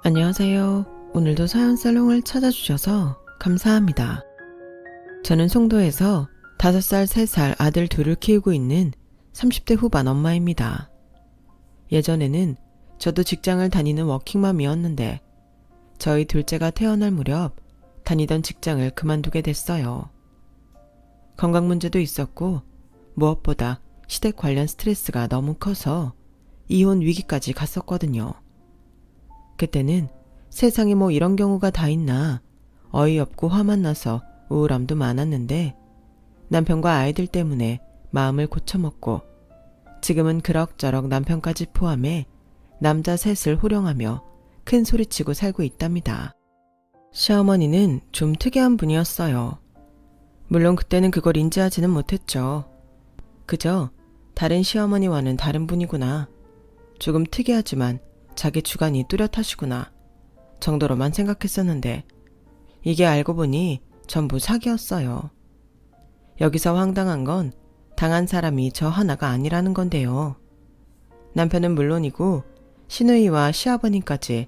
안녕하세요. 오늘도 사연 살롱을 찾아주셔서 감사합니다. 저는 송도에서 5살, 3살 아들 둘을 키우고 있는 30대 후반 엄마입니다. 예전에는 저도 직장을 다니는 워킹맘이었는데 저희 둘째가 태어날 무렵 다니던 직장을 그만두게 됐어요. 건강 문제도 있었고 무엇보다 시댁 관련 스트레스가 너무 커서 이혼 위기까지 갔었거든요. 그때는 세상에 뭐 이런 경우가 다 있나 어이없고 화만 나서 우울함도 많았는데 남편과 아이들 때문에 마음을 고쳐먹고 지금은 그럭저럭 남편까지 포함해 남자 셋을 호령하며 큰 소리치고 살고 있답니다. 시어머니는 좀 특이한 분이었어요. 물론 그때는 그걸 인지하지는 못했죠. 그저 다른 시어머니와는 다른 분이구나. 조금 특이하지만 자기 주관이 뚜렷하시구나 정도로만 생각했었는데 이게 알고 보니 전부 사기였어요. 여기서 황당한 건 당한 사람이 저 하나가 아니라는 건데요. 남편은 물론이고 시누이와 시아버님까지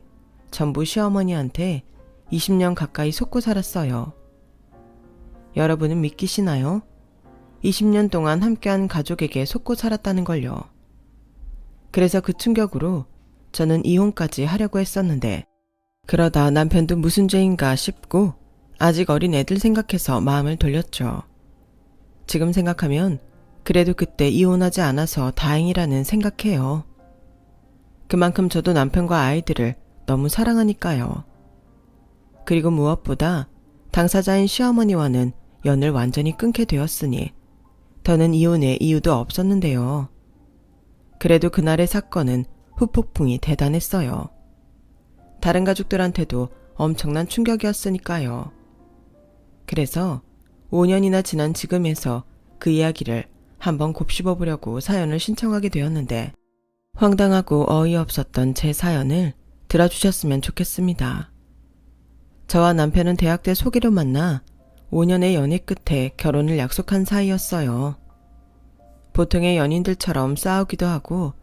전부 시어머니한테 20년 가까이 속고 살았어요. 여러분은 믿기시나요? 20년 동안 함께한 가족에게 속고 살았다는 걸요. 그래서 그 충격으로 저는 이혼까지 하려고 했었는데 그러다 남편도 무슨 죄인가 싶고 아직 어린 애들 생각해서 마음을 돌렸죠. 지금 생각하면 그래도 그때 이혼하지 않아서 다행이라는 생각해요. 그만큼 저도 남편과 아이들을 너무 사랑하니까요. 그리고 무엇보다 당사자인 시어머니와는 연을 완전히 끊게 되었으니 더는 이혼의 이유도 없었는데요. 그래도 그날의 사건은 후폭풍이 대단했어요. 다른 가족들한테도 엄청난 충격이었으니까요. 그래서 5년이나 지난 지금에서 그 이야기를 한번 곱씹어보려고 사연을 신청하게 되었는데 황당하고 어이없었던 제 사연을 들어주셨으면 좋겠습니다. 저와 남편은 대학 때 소개로 만나 5년의 연애 끝에 결혼을 약속한 사이였어요. 보통의 연인들처럼 싸우기도 하고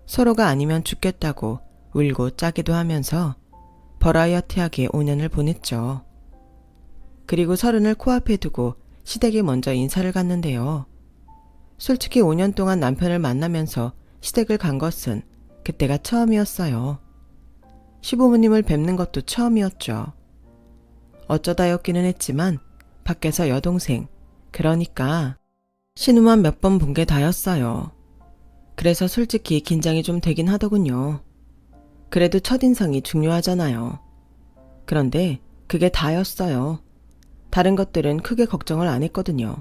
서로가 아니면 죽겠다고 울고 짜기도 하면서 버라이어티하게 5년을 보냈죠. 그리고 30을 코앞에 두고 시댁에 먼저 인사를 갔는데요. 솔직히 5년 동안 남편을 만나면서 시댁을 간 것은 그때가 처음이었어요. 시부모님을 뵙는 것도 처음이었죠. 어쩌다였기는 했지만 밖에서 여동생, 그러니까 신우만 몇 번 본 게 다였어요. 그래서 솔직히 긴장이 좀 되긴 하더군요. 그래도 첫인상이 중요하잖아요. 그런데 그게 다였어요. 다른 것들은 크게 걱정을 안 했거든요.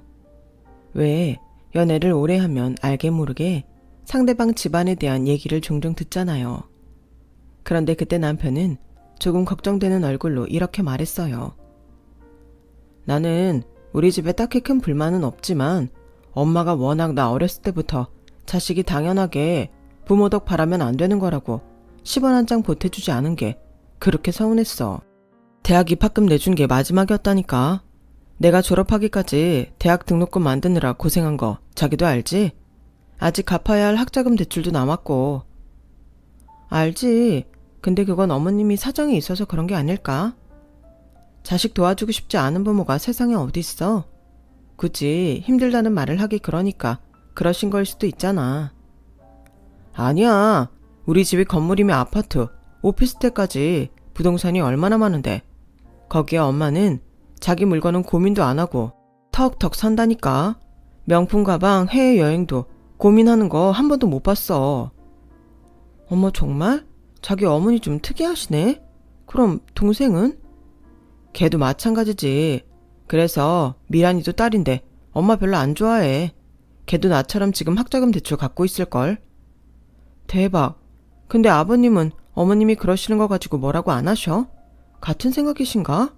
왜 연애를 오래 하면 알게 모르게 상대방 집안에 대한 얘기를 종종 듣잖아요. 그런데 그때 남편은 조금 걱정되는 얼굴로 이렇게 말했어요. 나는 우리 집에 딱히 큰 불만은 없지만 엄마가 워낙 나 어렸을 때부터 자식이 당연하게 부모 덕 바라면 안 되는 거라고 10원 한 장 보태주지 않은 게 그렇게 서운했어. 대학 입학금 내준 게 마지막이었다니까. 내가 졸업하기까지 대학 등록금 만드느라 고생한 거 자기도 알지? 아직 갚아야 할 학자금 대출도 남았고. 알지. 근데 그건 어머님이 사정이 있어서 그런 게 아닐까? 자식 도와주고 싶지 않은 부모가 세상에 어디 있어? 굳이 힘들다는 말을 하기 그러니까 그러신 걸 수도 있잖아. 아니야. 우리 집이 건물이며 아파트, 오피스텔까지 부동산이 얼마나 많은데 거기에 엄마는 자기 물건은 고민도 안 하고 턱턱 산다니까. 명품 가방, 해외여행도 고민하는 거 한 번도 못 봤어. 어머 정말? 자기 어머니 좀 특이하시네? 그럼 동생은? 걔도 마찬가지지. 그래서 미란이도 딸인데 엄마 별로 안 좋아해. 걔도 나처럼 지금 학자금 대출 갖고 있을걸. 대박. 근데 아버님은 어머님이 그러시는 거 가지고 뭐라고 안 하셔? 같은 생각이신가?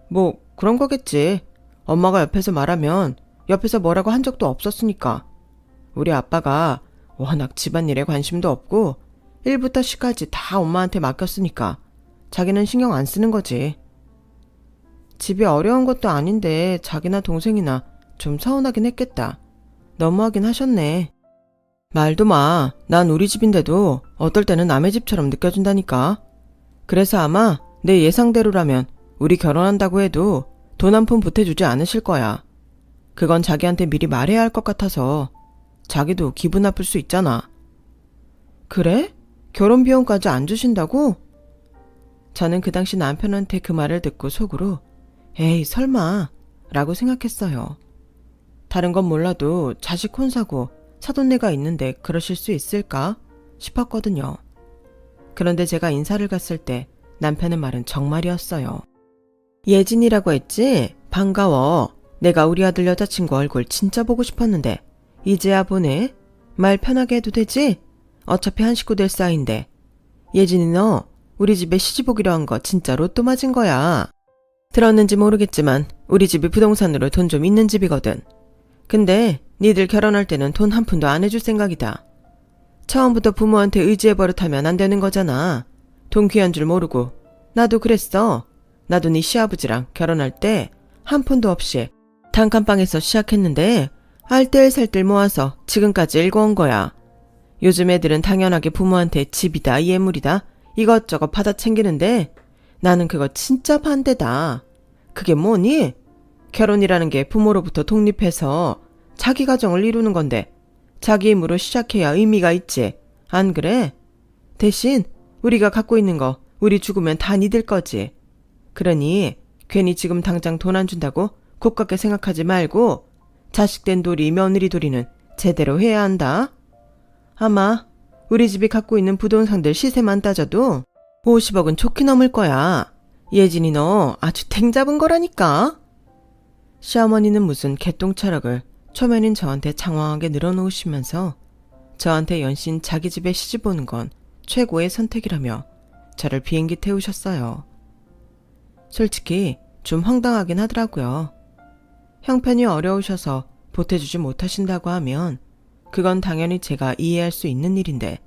뭐 그런 거겠지. 엄마가 옆에서 말하면 옆에서 뭐라고 한 적도 없었으니까. 우리 아빠가 워낙 집안일에 관심도 없고 1부터 10까지 다 엄마한테 맡겼으니까 자기는 신경 안 쓰는 거지. 집이 어려운 것도 아닌데 자기나 동생이나 좀 서운하긴 했겠다. 너무하긴 하셨네. 말도 마. 난 우리 집인데도 어떨 때는 남의 집처럼 느껴진다니까. 그래서 아마 내 예상대로라면 우리 결혼한다고 해도 돈 한 푼 보태주지 않으실 거야. 그건 자기한테 미리 말해야 할 것 같아서 자기도 기분 나쁠 수 있잖아. 그래? 결혼 비용까지 안 주신다고? 저는 그 당시 남편한테 그 말을 듣고 속으로 에이 설마 라고 생각했어요. 다른 건 몰라도 자식 혼사고 사돈네가 있는데 그러실 수 있을까 싶었거든요. 그런데 제가 인사를 갔을 때 남편의 말은 정말이었어요. 예진이라고 했지? 반가워. 내가 우리 아들 여자친구 얼굴 진짜 보고 싶었는데 이제야 보네. 말 편하게 해도 되지? 어차피 한 식구 될 사이인데. 예진이 너 우리 집에 시집 오기로 한 거 진짜 로또 맞은 거야. 들었는지 모르겠지만 우리 집이 부동산으로 돈 좀 있는 집이거든. 근데 니들 결혼할 때는 돈 한 푼도 안 해줄 생각이다. 처음부터 부모한테 의지해 버릇하면 안 되는 거잖아. 돈 귀한 줄 모르고. 나도 그랬어. 나도 네 시아버지랑 결혼할 때 한 푼도 없이 단칸방에서 시작했는데 알뜰살뜰 모아서 지금까지 읽어온 거야. 요즘 애들은 당연하게 부모한테 집이다 예물이다 이것저것 받아 챙기는데 나는 그거 진짜 반대다. 그게 뭐니? 결혼이라는 게 부모로부터 독립해서 자기 가정을 이루는 건데 자기 힘으로 시작해야 의미가 있지. 안 그래? 대신 우리가 갖고 있는 거 우리 죽으면 다 니들 거지. 그러니 괜히 지금 당장 돈 안 준다고 곱깝게 생각하지 말고 자식된 도리 며느리 도리는 제대로 해야 한다. 아마 우리 집이 갖고 있는 부동산들 시세만 따져도 50억은 좋게 넘을 거야. 예진이 너 아주 탱 잡은 거라니까. 시어머니는 무슨 개똥철학을 초면인 저한테 장황하게 늘어놓으시면서 저한테 연신 자기 집에 시집 오는 건 최고의 선택이라며 저를 비행기 태우셨어요. 솔직히 좀 황당하긴 하더라고요. 형편이 어려우셔서 보태주지 못하신다고 하면 그건 당연히 제가 이해할 수 있는 일인데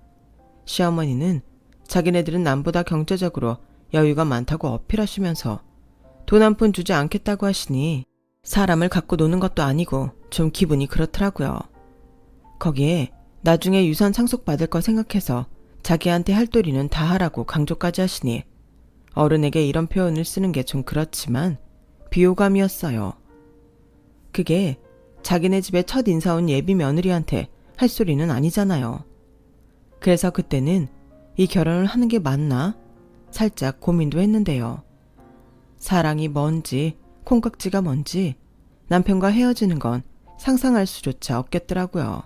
시어머니는 자기네들은 남보다 경제적으로 여유가 많다고 어필하시면서 돈 한 푼 주지 않겠다고 하시니 사람을 갖고 노는 것도 아니고 좀 기분이 그렇더라고요. 거기에 나중에 유산 상속받을 거 생각해서 자기한테 할 도리는 다 하라고 강조까지 하시니 어른에게 이런 표현을 쓰는 게 좀 그렇지만 비호감이었어요. 그게 자기네 집에 첫 인사 온 예비 며느리한테 할 소리는 아니잖아요. 그래서 그때는 이 결혼을 하는 게 맞나? 살짝 고민도 했는데요. 사랑이 뭔지 콩깍지가 뭔지 남편과 헤어지는 건 상상할 수조차 없겠더라고요.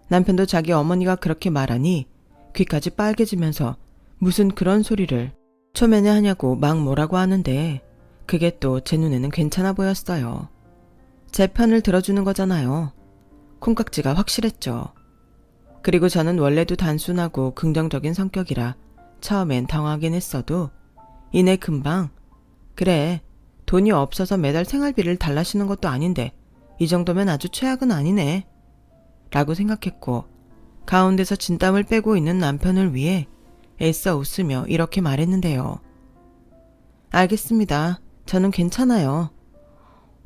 남편도 자기 어머니가 그렇게 말하니 귀까지 빨개지면서 무슨 그런 소리를 초면에 하냐고 막 뭐라고 하는데 그게 또 제 눈에는 괜찮아 보였어요. 제 편을 들어주는 거잖아요. 콩깍지가 확실했죠. 그리고 저는 원래도 단순하고 긍정적인 성격이라 처음엔 당황하긴 했어도 이내 금방 그래 돈이 없어서 매달 생활비를 달라시는 것도 아닌데 이 정도면 아주 최악은 아니네 라고 생각했고 가운데서 진땀을 빼고 있는 남편을 위해 애써 웃으며 이렇게 말했는데요. 알겠습니다. 저는 괜찮아요.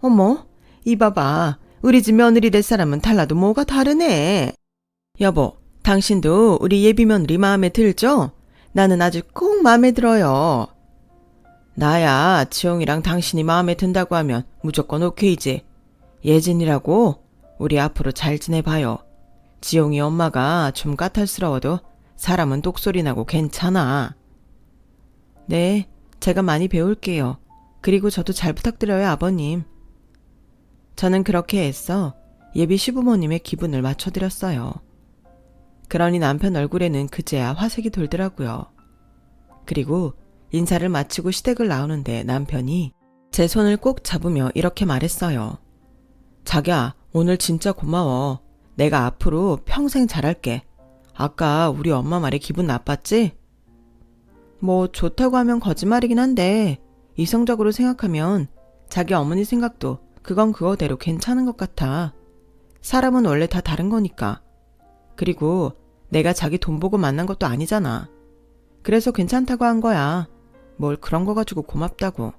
어머, 이봐봐. 우리 집 며느리 될 사람은 달라도 뭐가 다르네. 여보, 당신도 우리 예비 며느리 마음에 들죠? 나는 아주 꼭 마음에 들어요. 나야 지용이랑 당신이 마음에 든다고 하면 무조건 오케이지. 예진이라고 우리 앞으로 잘 지내봐요. 지용이 엄마가 좀 까탈스러워도 사람은 똑소리 나고 괜찮아. 네, 제가 많이 배울게요. 그리고 저도 잘 부탁드려요, 아버님. 저는 그렇게 애써 예비 시부모님의 기분을 맞춰드렸어요. 그러니 남편 얼굴에는 그제야 화색이 돌더라고요. 그리고 인사를 마치고 시댁을 나오는데 남편이 제 손을 꼭 잡으며 이렇게 말했어요. 자기야, 오늘 진짜 고마워. 내가 앞으로 평생 잘할게. 아까 우리 엄마 말에 기분 나빴지? 뭐 좋다고 하면 거짓말이긴 한데 이성적으로 생각하면 자기 어머니 생각도 그건 그거대로 괜찮은 것 같아. 사람은 원래 다 다른 거니까. 그리고 내가 자기 돈 보고 만난 것도 아니잖아. 그래서 괜찮다고 한 거야. 뭘 그런 거 가지고 고맙다고.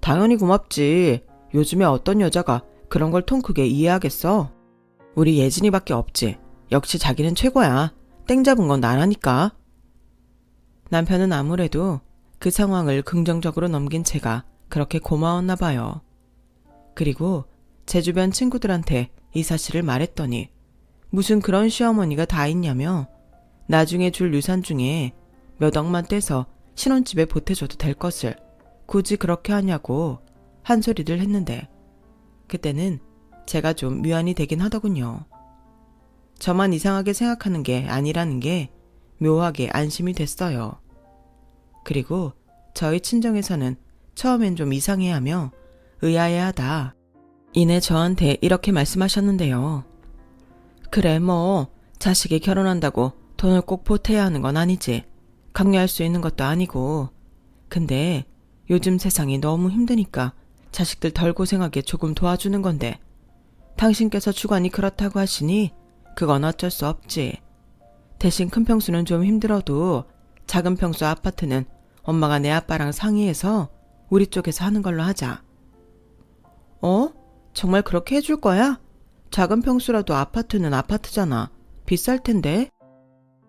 당연히 고맙지. 요즘에 어떤 여자가 그런 걸 통 크게 이해하겠어? 우리 예진이밖에 없지. 역시 자기는 최고야. 땡 잡은 건 나라니까. 남편은 아무래도 그 상황을 긍정적으로 넘긴 제가 그렇게 고마웠나 봐요. 그리고 제 주변 친구들한테 이 사실을 말했더니 무슨 그런 시어머니가 다 있냐며 나중에 줄 유산 중에 몇 억만 떼서 신혼집에 보태줘도 될 것을 굳이 그렇게 하냐고 한 소리를 했는데 그때는 제가 좀 묘안이 되긴 하더군요. 저만 이상하게 생각하는 게 아니라는 게 묘하게 안심이 됐어요. 그리고 저희 친정에서는 처음엔 좀 이상해하며 의아해하다. 이내 저한테 이렇게 말씀하셨는데요. 그래 뭐 자식이 결혼한다고 돈을 꼭 보태야 하는 건 아니지. 강요할 수 있는 것도 아니고. 근데 요즘 세상이 너무 힘드니까 자식들 덜 고생하게 조금 도와주는 건데 당신께서 주관이 그렇다고 하시니 그건 어쩔 수 없지. 대신 큰 평수는 좀 힘들어도 작은 평수 아파트는 엄마가 내 아빠랑 상의해서 우리 쪽에서 하는 걸로 하자. 정말 그렇게 해줄 거야? 작은 평수라도 아파트는 아파트잖아. 비쌀 텐데.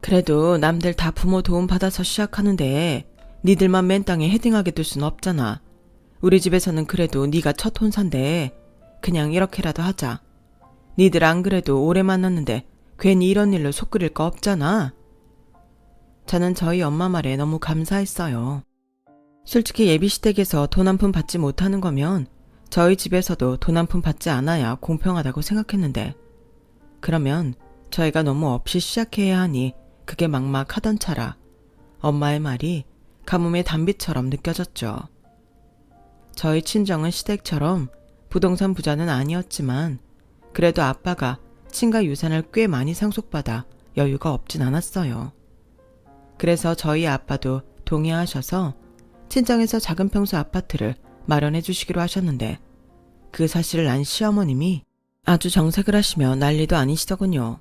그래도 남들 다 부모 도움 받아서 시작하는데 니들만 맨 땅에 헤딩하게 둘 순 없잖아. 우리 집에서는 그래도 네가 첫 혼사인데 그냥 이렇게라도 하자. 니들 안 그래도 오래 만났는데 괜히 이런 일로 속 끓일 거 없잖아. 저는 저희 엄마 말에 너무 감사했어요. 솔직히 예비시댁에서 돈 한 푼 받지 못하는 거면 저희 집에서도 돈 한 푼 받지 않아야 공평하다고 생각했는데 그러면 저희가 너무 없이 시작해야 하니 그게 막막하던 차라 엄마의 말이 가뭄의 단비처럼 느껴졌죠. 저희 친정은 시댁처럼 부동산 부자는 아니었지만 그래도 아빠가 친가 유산을 꽤 많이 상속받아 여유가 없진 않았어요. 그래서 저희 아빠도 동의하셔서 친정에서 작은 평수 아파트를 마련해 주시기로 하셨는데 그 사실을 안 시어머님이 아주 정색을 하시며 난리도 아니시더군요.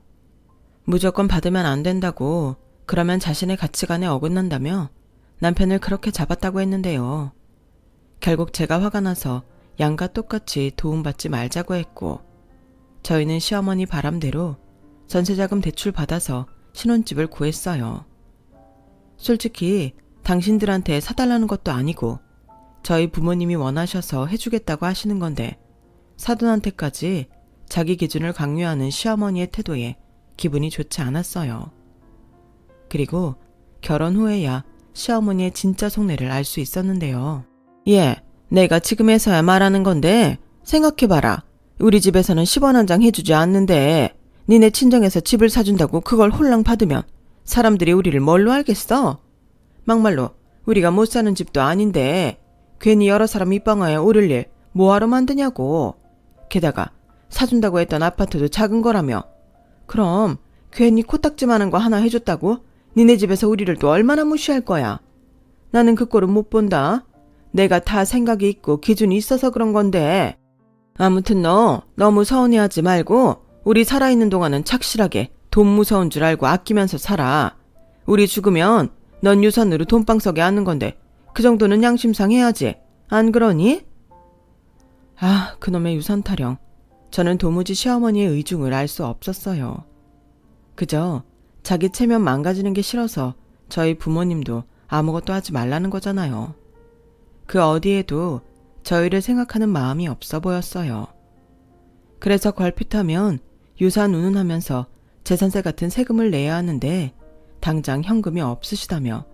무조건 받으면 안 된다고, 그러면 자신의 가치관에 어긋난다며 남편을 그렇게 잡았다고 했는데요. 결국 제가 화가 나서 양과 똑같이 도움받지 말자고 했고 저희는 시어머니 바람대로 전세자금 대출 받아서 신혼집을 구했어요. 솔직히 당신들한테 사달라는 것도 아니고 저희 부모님이 원하셔서 해주겠다고 하시는 건데 사돈한테까지 자기 기준을 강요하는 시어머니의 태도에 기분이 좋지 않았어요. 그리고 결혼 후에야 시어머니의 진짜 속내를 알 수 있었는데요. 내가 지금에서야 말하는 건데 생각해봐라. 우리 집에서는 10원 한 장 해주지 않는데 니네 친정에서 집을 사준다고 그걸 홀랑 받으면 사람들이 우리를 뭘로 알겠어? 막말로 우리가 못 사는 집도 아닌데 괜히 여러 사람 입방아에 오를 일 뭐하러 만드냐고. 게다가 사준다고 했던 아파트도 작은 거라며. 그럼 괜히 코딱지만한 거 하나 해줬다고 니네 집에서 우리를 또 얼마나 무시할 거야. 나는 그 꼴은 못 본다. 내가 다 생각이 있고 기준이 있어서 그런 건데. 아무튼 너 너무 서운해하지 말고 우리 살아있는 동안은 착실하게 돈 무서운 줄 알고 아끼면서 살아. 우리 죽으면 넌 유산으로 돈방석에 앉는 건데 그 정도는 양심상 해야지. 안 그러니? 그놈의 유산 타령. 저는 도무지 시어머니의 의중을 알 수 없었어요. 그저 자기 체면 망가지는 게 싫어서 저희 부모님도 아무것도 하지 말라는 거잖아요. 그 어디에도 저희를 생각하는 마음이 없어 보였어요. 그래서 걸핏하면 유산 운운하면서 재산세 같은 세금을 내야 하는데 당장 현금이 없으시다며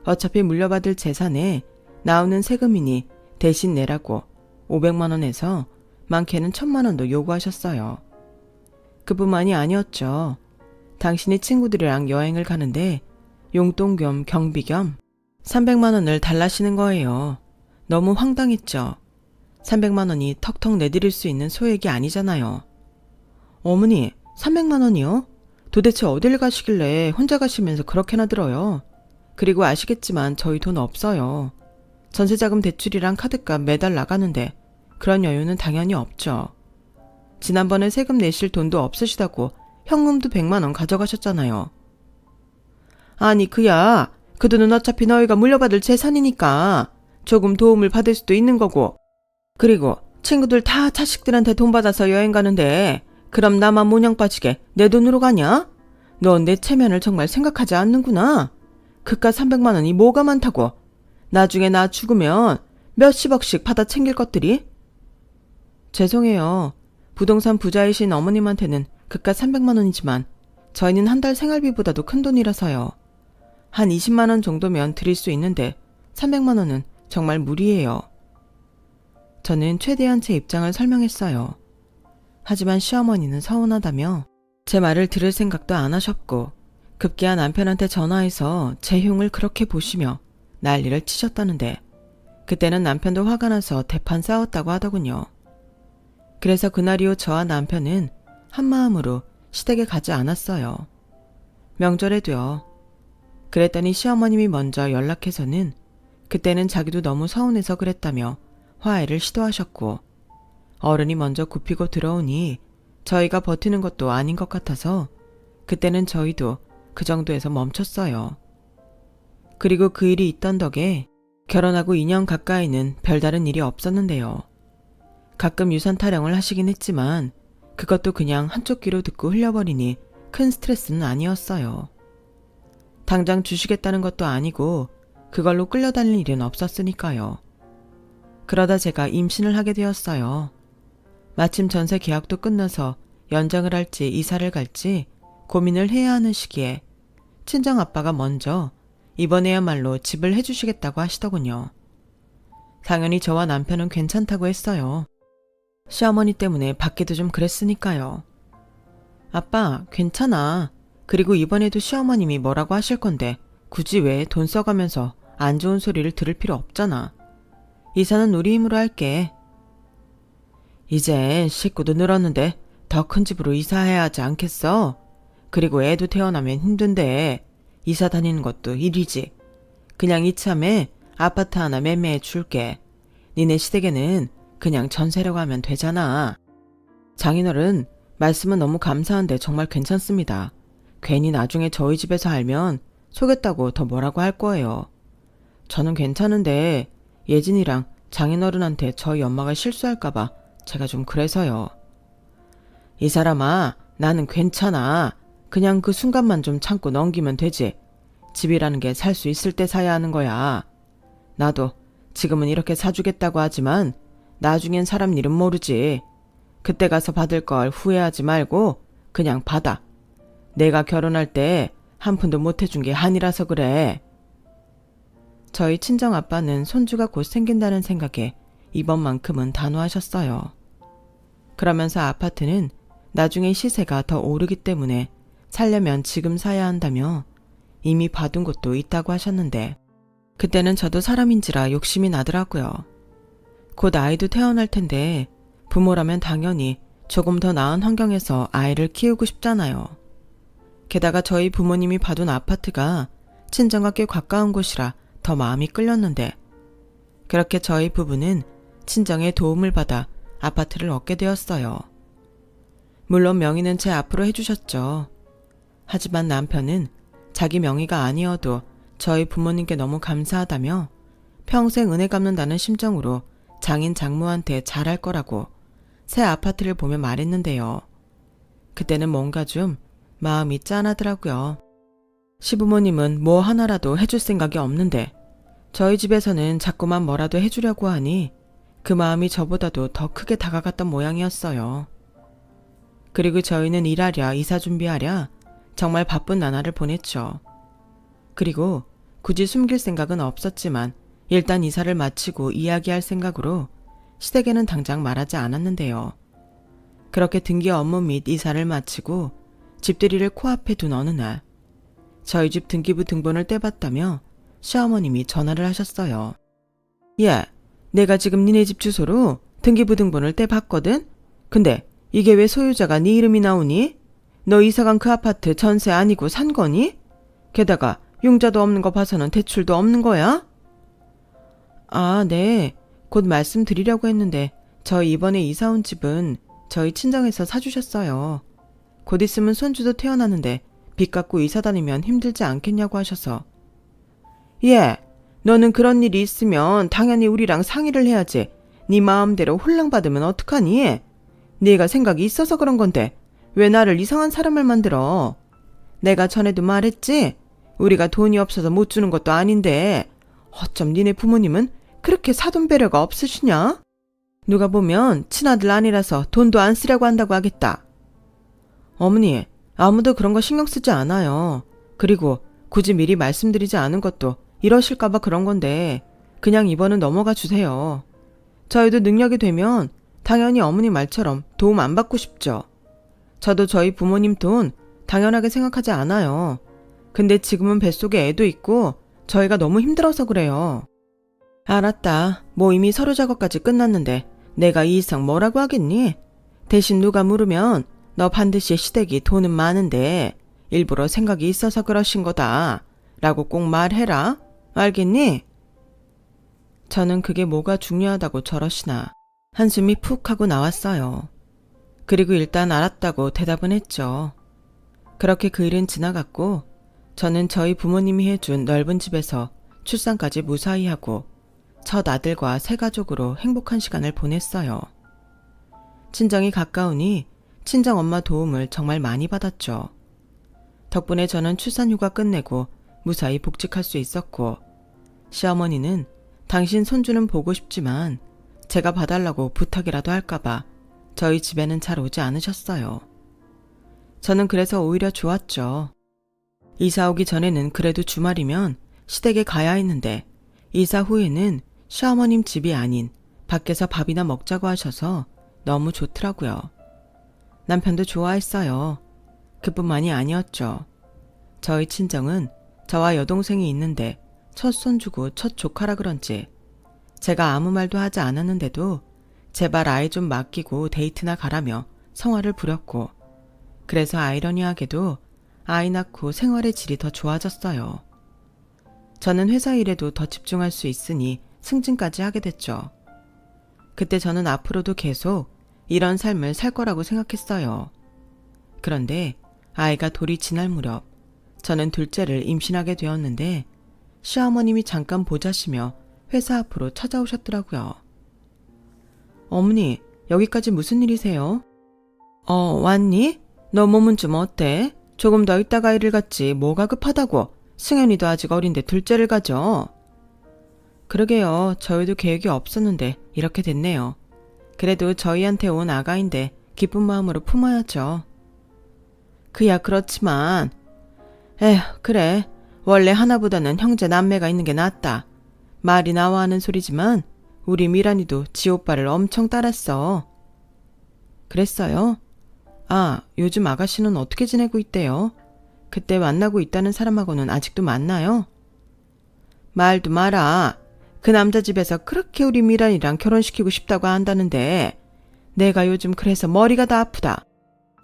어차피 물려받을 재산에 나오는 세금이니 대신 내라고 500만 원에서 많게는 1000만 원도 요구하셨어요. 그뿐만이 아니었죠. 당신이 친구들이랑 여행을 가는데 용돈 겸 경비 겸 300만 원을 달라시는 거예요. 너무 황당했죠. 300만 원이 턱턱 내드릴 수 있는 소액이 아니잖아요. 어머니, 300만 원이요? 도대체 어딜 가시길래 혼자 가시면서 그렇게나 들어요? 그리고 아시겠지만 저희 돈 없어요. 전세자금 대출이랑 카드값 매달 나가는데 그런 여유는 당연히 없죠. 지난번에 세금 내실 돈도 없으시다고 현금도 100만 원 가져가셨잖아요. 아니 그야 그 돈은 어차피 너희가 물려받을 재산이니까 조금 도움을 받을 수도 있는 거고. 그리고 친구들 다 자식들한테 돈 받아서 여행 가는데 그럼 나만 모냥 빠지게 내 돈으로 가냐? 넌 내 체면을 정말 생각하지 않는구나. 그깟 300만 원이 뭐가 많다고. 나중에 나 죽으면 몇십억씩 받아 챙길 것들이. 죄송해요. 부동산 부자이신 어머님한테는 그깟 300만 원이지만 저희는 한 달 생활비보다도 큰 돈이라서요. 한 20만 원 정도면 드릴 수 있는데 300만 원은 정말 무리예요. 저는 최대한 제 입장을 설명했어요. 하지만 시어머니는 서운하다며 제 말을 들을 생각도 안 하셨고 급기야 남편한테 전화해서 제 흉을 그렇게 보시며 난리를 치셨다는데 그때는 남편도 화가 나서 대판 싸웠다고 하더군요. 그래서 그날 이후 저와 남편은 한마음으로 시댁에 가지 않았어요. 명절에도요. 그랬더니 시어머님이 먼저 연락해서는 그때는 자기도 너무 서운해서 그랬다며 화해를 시도하셨고 어른이 먼저 굽히고 들어오니 저희가 버티는 것도 아닌 것 같아서 그때는 저희도 그 정도에서 멈췄어요. 그리고 그 일이 있던 덕에 결혼하고 2년 가까이는 별다른 일이 없었는데요. 가끔 유산 타령을 하시긴 했지만 그것도 그냥 한쪽 귀로 듣고 흘려버리니 큰 스트레스는 아니었어요. 당장 주시겠다는 것도 아니고 그걸로 끌려다닐 일은 없었으니까요. 그러다 제가 임신을 하게 되었어요. 마침 전세 계약도 끝나서 연장을 할지 이사를 갈지 고민을 해야 하는 시기에 친정아빠가 먼저 이번에야말로 집을 해주시겠다고 하시더군요. 당연히 저와 남편은 괜찮다고 했어요. 시어머니 때문에 받기도 좀 그랬으니까요. 아빠, 괜찮아. 그리고 이번에도 시어머님이 뭐라고 하실 건데 굳이 왜 돈 써가면서 안 좋은 소리를 들을 필요 없잖아. 이사는 우리 힘으로 할게. 이젠 식구도 늘었는데 더 큰 집으로 이사해야 하지 않겠어? 그리고 애도 태어나면 힘든데 이사 다니는 것도 일이지. 그냥 이참에 아파트 하나 매매해 줄게. 니네 시댁에는 그냥 전세라고 하면 되잖아. 장인어른, 말씀은 너무 감사한데 정말 괜찮습니다. 괜히 나중에 저희 집에서 알면 속였다고 더 뭐라고 할 거예요. 저는 괜찮은데 예진이랑 장인어른한테 저희 엄마가 실수할까봐 제가 좀 그래서요. 이 사람아, 나는 괜찮아. 그냥 그 순간만 좀 참고 넘기면 되지. 집이라는 게 살 수 있을 때 사야 하는 거야. 나도 지금은 이렇게 사주겠다고 하지만 나중엔 사람 일은 모르지. 그때 가서 받을 걸 후회하지 말고 그냥 받아. 내가 결혼할 때 한 푼도 못 해준 게 한이라서 그래. 저희 친정아빠는 손주가 곧 생긴다는 생각에 이번만큼은 단호하셨어요. 그러면서 아파트는 나중에 시세가 더 오르기 때문에 살려면 지금 사야 한다며 이미 봐둔 곳도 있다고 하셨는데 그때는 저도 사람인지라 욕심이 나더라고요. 곧 아이도 태어날 텐데 부모라면 당연히 조금 더 나은 환경에서 아이를 키우고 싶잖아요. 게다가 저희 부모님이 봐둔 아파트가 친정과 꽤 가까운 곳이라 더 마음이 끌렸는데 그렇게 저희 부부는 친정의 도움을 받아 아파트를 얻게 되었어요. 물론 명의는 제 앞으로 해주셨죠. 하지만 남편은 자기 명의가 아니어도 저희 부모님께 너무 감사하다며 평생 은혜 갚는다는 심정으로 장인 장모한테 잘할 거라고 새 아파트를 보며 말했는데요. 그때는 뭔가 좀 마음이 짠하더라고요. 시부모님은 뭐 하나라도 해줄 생각이 없는데 저희 집에서는 자꾸만 뭐라도 해주려고 하니 그 마음이 저보다도 더 크게 다가갔던 모양이었어요. 그리고 저희는 일하랴 이사 준비하랴 정말 바쁜 나날을 보냈죠. 그리고 굳이 숨길 생각은 없었지만 일단 이사를 마치고 이야기할 생각으로 시댁에는 당장 말하지 않았는데요. 그렇게 등기 업무 및 이사를 마치고 집들이를 코앞에 둔 어느 날 저희 집 등기부 등본을 떼봤다며 시어머님이 전화를 하셨어요. 야, 내가 지금 니네 집 주소로 등기부 등본을 떼봤거든? 근데 이게 왜 소유자가 네 이름이 나오니? 너 이사간 그 아파트 전세 아니고 산 거니? 게다가 융자도 없는 거 봐서는 대출도 없는 거야? 아, 네. 곧 말씀드리려고 했는데 저희 이번에 이사 온 집은 저희 친정에서 사주셨어요. 곧 있으면 손주도 태어나는데 빚 갚고 이사 다니면 힘들지 않겠냐고 하셔서. 예, 너는 그런 일이 있으면 당연히 우리랑 상의를 해야지. 네 마음대로 홀랑받으면 어떡하니? 네가 생각이 있어서 그런 건데 왜 나를 이상한 사람을 만들어? 내가 전에도 말했지? 우리가 돈이 없어서 못 주는 것도 아닌데 어쩜 니네 부모님은 그렇게 사돈배려가 없으시냐? 누가 보면 친아들 아니라서 돈도 안 쓰려고 한다고 하겠다. 어머니, 아무도 그런 거 신경 쓰지 않아요. 그리고 굳이 미리 말씀드리지 않은 것도 이러실까봐 그런 건데 그냥 이번은 넘어가 주세요. 저희도 능력이 되면 당연히 어머니 말처럼 도움 안 받고 싶죠. 저도 저희 부모님 돈 당연하게 생각하지 않아요. 근데 지금은 뱃속에 애도 있고 저희가 너무 힘들어서 그래요. 알았다. 뭐 이미 서류 작업까지 끝났는데 내가 이 이상 뭐라고 하겠니? 대신 누가 물으면 너 반드시 시댁이 돈은 많은데 일부러 생각이 있어서 그러신 거다 라고 꼭 말해라. 알겠니? 저는 그게 뭐가 중요하다고 저러시나 한숨이 푹 하고 나왔어요. 그리고 일단 알았다고 대답은 했죠. 그렇게 그 일은 지나갔고 저는 저희 부모님이 해준 넓은 집에서 출산까지 무사히 하고 첫 아들과 새 가족으로 행복한 시간을 보냈어요. 친정이 가까우니 친정엄마 도움을 정말 많이 받았죠. 덕분에 저는 출산휴가 끝내고 무사히 복직할 수 있었고 시어머니는 당신 손주는 보고 싶지만 제가 봐달라고 부탁이라도 할까봐 저희 집에는 잘 오지 않으셨어요. 저는 그래서 오히려 좋았죠. 이사 오기 전에는 그래도 주말이면 시댁에 가야 했는데 이사 후에는 시어머님 집이 아닌 밖에서 밥이나 먹자고 하셔서 너무 좋더라고요. 남편도 좋아했어요. 그뿐만이 아니었죠. 저희 친정은 저와 여동생이 있는데 첫 손주고 첫 조카라 그런지 제가 아무 말도 하지 않았는데도 제발 아이 좀 맡기고 데이트나 가라며 성화를 부렸고 그래서 아이러니하게도 아이 낳고 생활의 질이 더 좋아졌어요. 저는 회사 일에도 더 집중할 수 있으니 승진까지 하게 됐죠. 그때 저는 앞으로도 계속 이런 삶을 살 거라고 생각했어요. 그런데 아이가 돌이 지날 무렵 저는 둘째를 임신하게 되었는데 시어머님이 잠깐 보자시며 회사 앞으로 찾아오셨더라고요. 어머니, 여기까지 무슨 일이세요? 왔니? 너 몸은 좀 어때? 조금 더 있다가 일을 갔지 뭐가 급하다고. 승현이도 아직 어린데 둘째를 가져. 그러게요. 저희도 계획이 없었는데 이렇게 됐네요. 그래도 저희한테 온 아가인데 기쁜 마음으로 품어야죠. 그야 그렇지만 에휴 그래. 원래 하나보다는 형제 남매가 있는 게 낫다. 말이 나와 하는 소리지만 우리 미란이도 지 오빠를 엄청 따랐어. 그랬어요? 아, 요즘 아가씨는 어떻게 지내고 있대요? 그때 만나고 있다는 사람하고는 아직도 만나요? 말도 마라. 그 남자 집에서 그렇게 우리 미란이랑 결혼시키고 싶다고 한다는데 내가 요즘 그래서 머리가 다 아프다.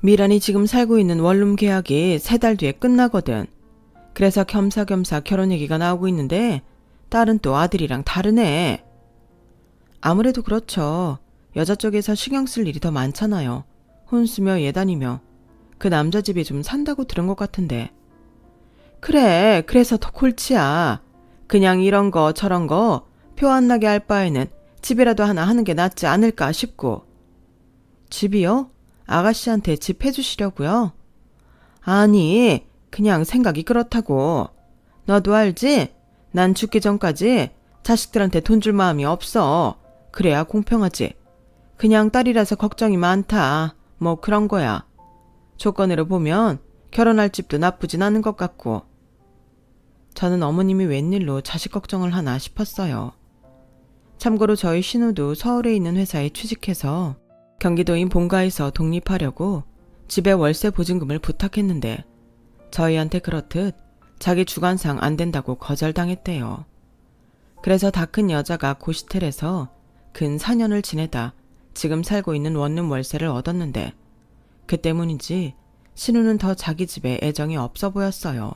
미란이 지금 살고 있는 원룸 계약이 3달 뒤에 끝나거든. 그래서 겸사겸사 결혼 얘기가 나오고 있는데 딸은 또 아들이랑 다르네. 아무래도 그렇죠. 여자 쪽에서 신경 쓸 일이 더 많잖아요. 혼수며 예단이며. 그 남자 집이 좀 산다고 들은 것 같은데. 그래, 그래서 더 골치야. 그냥 이런 거 저런 거 표 안 나게 할 바에는 집이라도 하나 하는 게 낫지 않을까 싶고. 집이요? 아가씨한테 집 해주시려고요? 아니, 그냥 생각이 그렇다고. 너도 알지? 난 죽기 전까지 자식들한테 돈 줄 마음이 없어. 그래야 공평하지. 그냥 딸이라서 걱정이 많다. 뭐 그런 거야. 조건으로 보면 결혼할 집도 나쁘진 않은 것 같고. 저는 어머님이 웬일로 자식 걱정을 하나 싶었어요. 참고로 저희 신우도 서울에 있는 회사에 취직해서 경기도인 본가에서 독립하려고 집에 월세 보증금을 부탁했는데 저희한테 그렇듯 자기 주관상 안 된다고 거절당했대요. 그래서 다 큰 여자가 고시텔에서 근 4년을 지내다 지금 살고 있는 원룸 월세를 얻었는데 그 때문인지 신우는 더 자기 집에 애정이 없어 보였어요.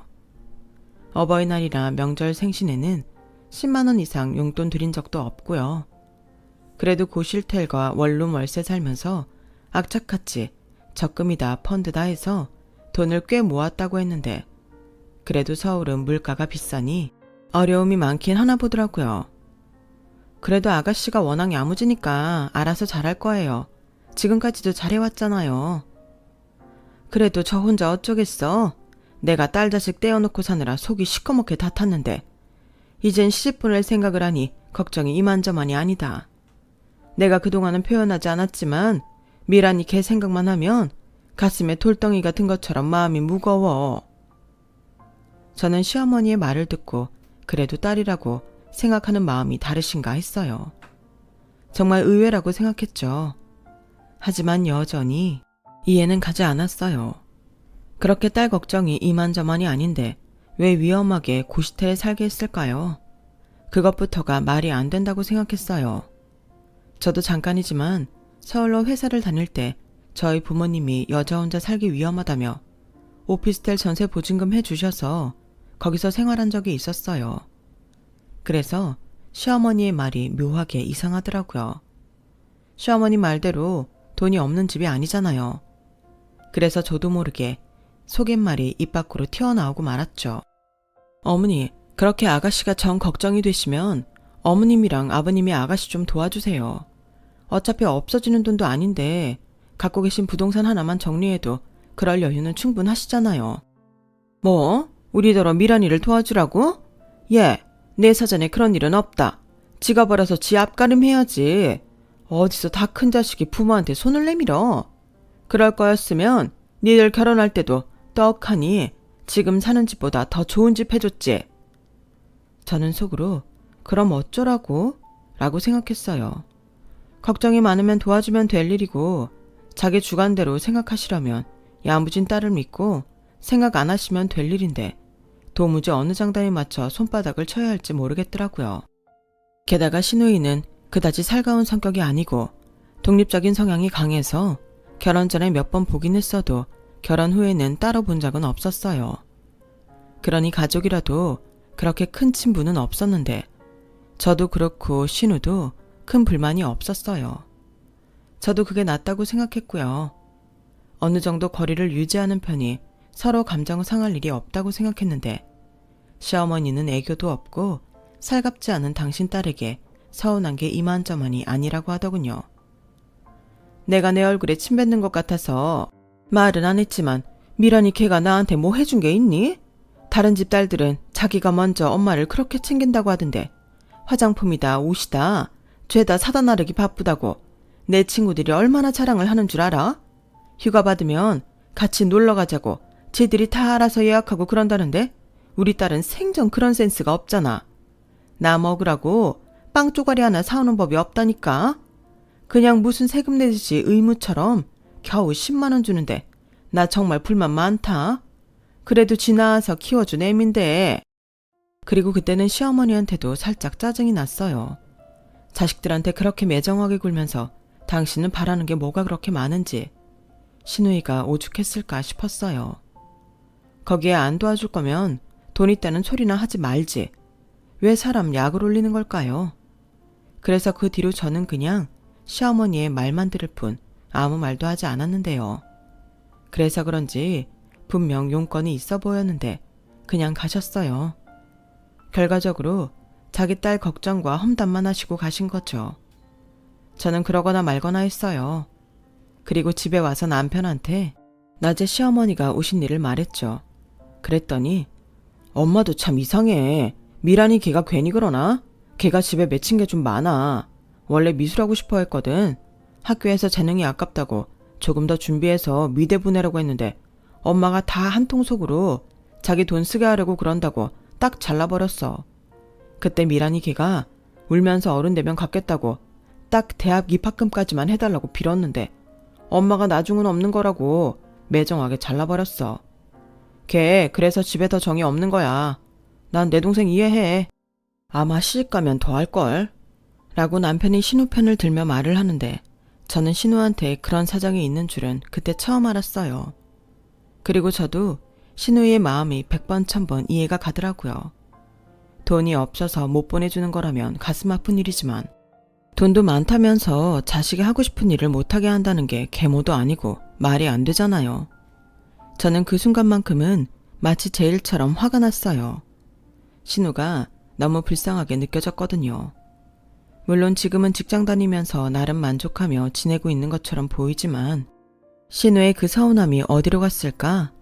어버이날이나 명절 생신에는 10만 원 이상 용돈 드린 적도 없고요. 그래도 고실텔과 원룸 월세 살면서 악착같이 적금이다 펀드다 해서 돈을 꽤 모았다고 했는데 그래도 서울은 물가가 비싸니 어려움이 많긴 하나 보더라고요. 그래도 아가씨가 워낙 야무지니까 알아서 잘할 거예요. 지금까지도 잘해왔잖아요. 그래도 저 혼자 어쩌겠어. 내가 딸 자식 떼어놓고 사느라 속이 시커멓게 다 탔는데 이젠 시집 보낼 생각을 하니 걱정이 이만저만이 아니다. 내가 그동안은 표현하지 않았지만 미란이 걔 생각만 하면 가슴에 돌덩이가 든 것처럼 마음이 무거워. 저는 시어머니의 말을 듣고 그래도 딸이라고 생각하는 마음이 다르신가 했어요. 정말 의외라고 생각했죠. 하지만 여전히 이해는 가지 않았어요. 그렇게 딸 걱정이 이만저만이 아닌데 왜 위험하게 고시텔에 살게 했을까요? 그것부터가 말이 안 된다고 생각했어요. 저도 잠깐이지만 서울로 회사를 다닐 때 저희 부모님이 여자 혼자 살기 위험하다며 오피스텔 전세 보증금 해주셔서 거기서 생활한 적이 있었어요. 그래서 시어머니의 말이 묘하게 이상하더라고요. 시어머니 말대로 돈이 없는 집이 아니잖아요. 그래서 저도 모르게 속갯말이 입 밖으로 튀어나오고 말았죠. 어머니, 그렇게 아가씨가 정 걱정이 되시면 어머님이랑 아버님이 아가씨 좀 도와주세요. 어차피 없어지는 돈도 아닌데 갖고 계신 부동산 하나만 정리해도 그럴 여유는 충분하시잖아요. 뭐? 우리더러 미란이를 도와주라고? 예, 내 사전에 그런 일은 없다. 지가 벌어서 지 앞가림해야지. 어디서 다 큰 자식이 부모한테 손을 내밀어. 그럴 거였으면 니들 결혼할 때도 떡하니 지금 사는 집보다 더 좋은 집 해줬지. 저는 속으로 그럼 어쩌라고? 라고 생각했어요. 걱정이 많으면 도와주면 될 일이고 자기 주관대로 생각하시려면 야무진 딸을 믿고 생각 안 하시면 될 일인데 도무지 어느 장단에 맞춰 손바닥을 쳐야 할지 모르겠더라고요. 게다가 시누이는 그다지 살가운 성격이 아니고 독립적인 성향이 강해서 결혼 전에 몇 번 보긴 했어도 결혼 후에는 따로 본 적은 없었어요. 그러니 가족이라도 그렇게 큰 친분은 없었는데 저도 그렇고 신우도 큰 불만이 없었어요. 저도 그게 낫다고 생각했고요. 어느 정도 거리를 유지하는 편이 서로 감정을 상할 일이 없다고 생각했는데 시어머니는 애교도 없고 살갑지 않은 당신 딸에게 서운한 게 이만저만이 아니라고 하더군요. 내가 내 얼굴에 침 뱉는 것 같아서 말은 안 했지만 미란이 걔가 나한테 뭐 해준 게 있니? 다른 집 딸들은 자기가 먼저 엄마를 그렇게 챙긴다고 하던데 화장품이다 옷이다 죄다 사다 나르기 바쁘다고 내 친구들이 얼마나 자랑을 하는 줄 알아? 휴가 받으면 같이 놀러 가자고 쟤들이 다 알아서 예약하고 그런다는데 우리 딸은 생전 그런 센스가 없잖아. 나 먹으라고 빵 쪼가리 하나 사오는 법이 없다니까. 그냥 무슨 세금 내듯이 의무처럼 겨우 10만 원 주는데 나 정말 불만 많다. 그래도 지 낳아서 키워준 애민데. 그리고 그때는 시어머니한테도 살짝 짜증이 났어요. 자식들한테 그렇게 매정하게 굴면서 당신은 바라는 게 뭐가 그렇게 많은지 시누이가 오죽했을까 싶었어요. 거기에 안 도와줄 거면 돈 있다는 소리나 하지 말지. 왜 사람 약을 올리는 걸까요? 그래서 그 뒤로 저는 그냥 시어머니의 말만 들을 뿐 아무 말도 하지 않았는데요. 그래서 그런지 분명 용건이 있어 보였는데 그냥 가셨어요. 결과적으로 자기 딸 걱정과 험담만 하시고 가신 거죠. 저는 그러거나 말거나 했어요. 그리고 집에 와서 남편한테 낮에 시어머니가 오신 일을 말했죠. 그랬더니 엄마도 참 이상해. 미란이 걔가 괜히 그러나? 걔가 집에 맺힌 게 좀 많아. 원래 미술하고 싶어 했거든. 학교에서 재능이 아깝다고 조금 더 준비해서 미대 보내라고 했는데 엄마가 다 한통 속으로 자기 돈 쓰게 하려고 그런다고 딱 잘라버렸어. 그때 미란이 걔가 울면서 어른 되면 갚겠다고 딱 대학 입학금까지만 해달라고 빌었는데 엄마가 나중은 없는 거라고 매정하게 잘라버렸어. 걔 그래서 집에 더 정이 없는 거야. 난 내 동생 이해해. 아마 시집가면 더 할걸. 라고 남편이 신우 편을 들며 말을 하는데 저는 신우한테 그런 사정이 있는 줄은 그때 처음 알았어요. 그리고 저도 신우의 마음이 100번 1000번 이해가 가더라고요. 돈이 없어서 못 보내주는 거라면 가슴 아픈 일이지만 돈도 많다면서 자식이 하고 싶은 일을 못하게 한다는 게 계모도 아니고 말이 안 되잖아요. 저는 그 순간만큼은 마치 제 일처럼 화가 났어요. 신우가 너무 불쌍하게 느껴졌거든요. 물론 지금은 직장 다니면서 나름 만족하며 지내고 있는 것처럼 보이지만 신우의 그 서운함이 어디로 갔을까?